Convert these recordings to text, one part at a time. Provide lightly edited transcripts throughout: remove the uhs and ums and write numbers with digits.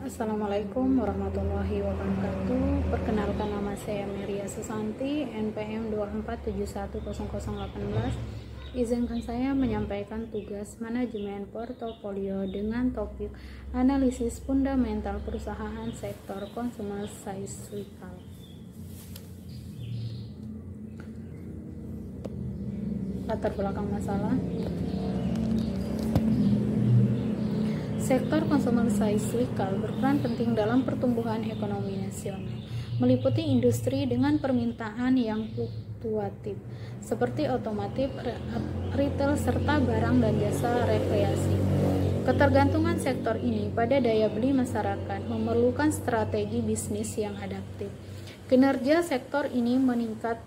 Assalamualaikum warahmatullahi wabarakatuh. Perkenalkan, nama saya Meria Susanti, NPM 2471018. Izinkan saya menyampaikan tugas manajemen portofolio dengan topik analisis fundamental perusahaan sektor consumer cyclical. Latar belakang masalah. Sektor consumer cyclical berperan penting dalam pertumbuhan ekonomi nasional, meliputi industri dengan permintaan yang fluktuatif, seperti otomotif, retail, serta barang dan jasa rekreasi. Ketergantungan sektor ini pada daya beli masyarakat memerlukan strategi bisnis yang adaptif. Kinerja sektor ini meningkat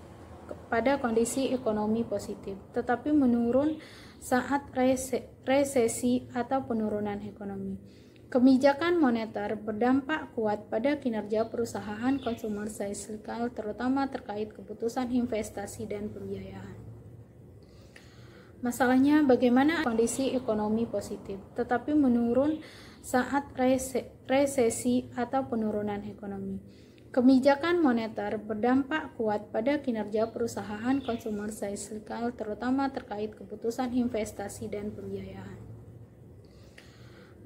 pada kondisi ekonomi positif, tetapi menurun saat resesi atau penurunan ekonomi. Kebijakan moneter berdampak kuat pada kinerja perusahaan consumer cyclical, terutama terkait keputusan investasi dan pembiayaan. Masalahnya, bagaimana kondisi ekonomi positif, tetapi menurun saat resesi atau penurunan ekonomi. Kebijakan moneter berdampak kuat pada kinerja perusahaan consumer cyclical, terutama terkait keputusan investasi dan pembiayaan.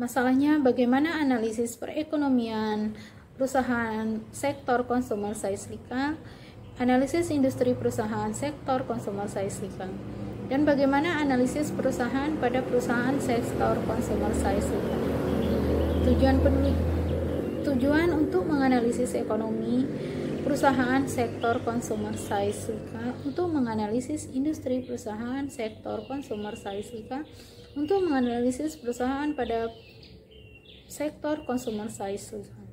Masalahnya, bagaimana analisis perekonomian perusahaan sektor consumer cyclical, analisis industri perusahaan sektor consumer cyclical, dan bagaimana analisis perusahaan pada perusahaan sektor consumer cyclical. Tujuan untuk menganalisis ekonomi perusahaan sektor consumer cyclical, untuk menganalisis industri perusahaan sektor consumer cyclical, untuk menganalisis perusahaan pada sektor consumer cyclical.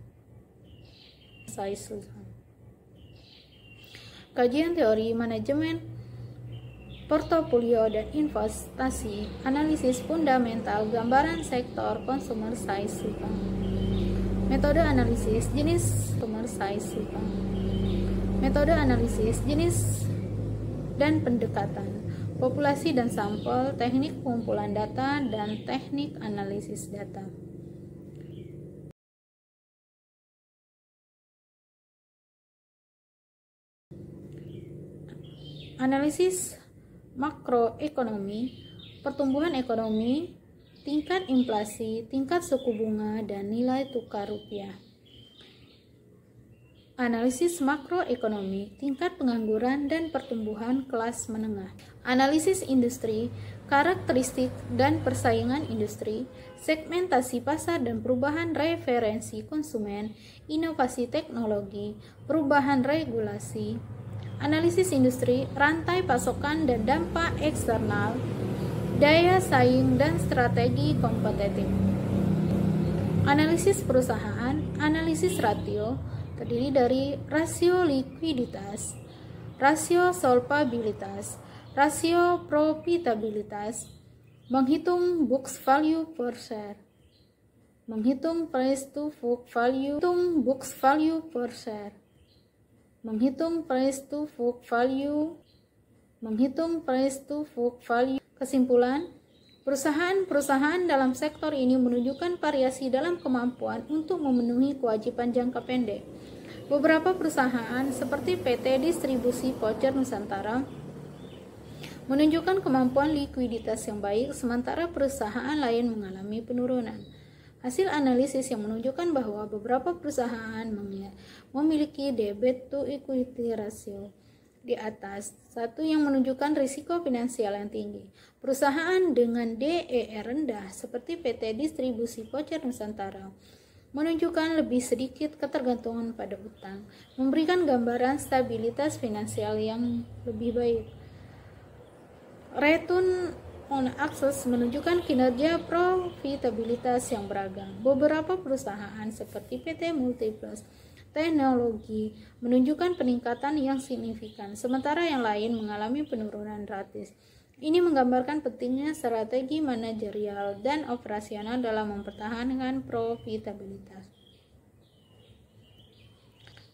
Kajian teori manajemen portofolio dan investasi, analisis fundamental gambaran sektor consumer cyclical. Metode analisis jenis consumer cyclical. Metode analisis jenis dan pendekatan, populasi dan sampel, teknik pengumpulan data, dan teknik analisis data. Analisis makroekonomi, pertumbuhan ekonomi, tingkat inflasi, tingkat suku bunga, dan nilai tukar rupiah. Analisis makroekonomi, tingkat pengangguran dan pertumbuhan kelas menengah. Analisis industri, karakteristik dan persaingan industri, segmentasi pasar dan perubahan referensi konsumen, inovasi teknologi, perubahan regulasi. Analisis industri, rantai pasokan dan dampak eksternal, daya saing dan strategi kompetitif. Analisis perusahaan, analisis rasio, terdiri dari rasio likuiditas, rasio solvabilitas, rasio profitabilitas, menghitung book value per share, menghitung price to book value, menghitung book value per share, menghitung price to book value, menghitung price to book value. Kesimpulan, perusahaan-perusahaan dalam sektor ini menunjukkan variasi dalam kemampuan untuk memenuhi kewajiban jangka pendek. Beberapa perusahaan seperti PT Distribusi Voucher Nusantara menunjukkan kemampuan likuiditas yang baik, sementara perusahaan lain mengalami penurunan. Hasil analisis yang menunjukkan bahwa beberapa perusahaan memiliki debt to equity ratio di atas satu yang menunjukkan risiko finansial yang tinggi. Perusahaan dengan DER rendah seperti PT Distribusi Voucher Nusantara menunjukkan lebih sedikit ketergantungan pada utang, memberikan gambaran stabilitas finansial yang lebih baik. Return on Assets menunjukkan kinerja profitabilitas yang beragam. Beberapa perusahaan seperti PT Multiplus Teknologi menunjukkan peningkatan yang signifikan, sementara yang lain mengalami penurunan drastis. Ini menggambarkan pentingnya strategi manajerial dan operasional dalam mempertahankan profitabilitas.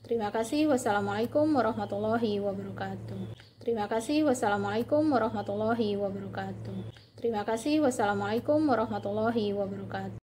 Terima kasih. Wassalamualaikum warahmatullahi wabarakatuh. Terima kasih. Wassalamualaikum warahmatullahi wabarakatuh. Terima kasih. Wassalamualaikum warahmatullahi wabarakatuh.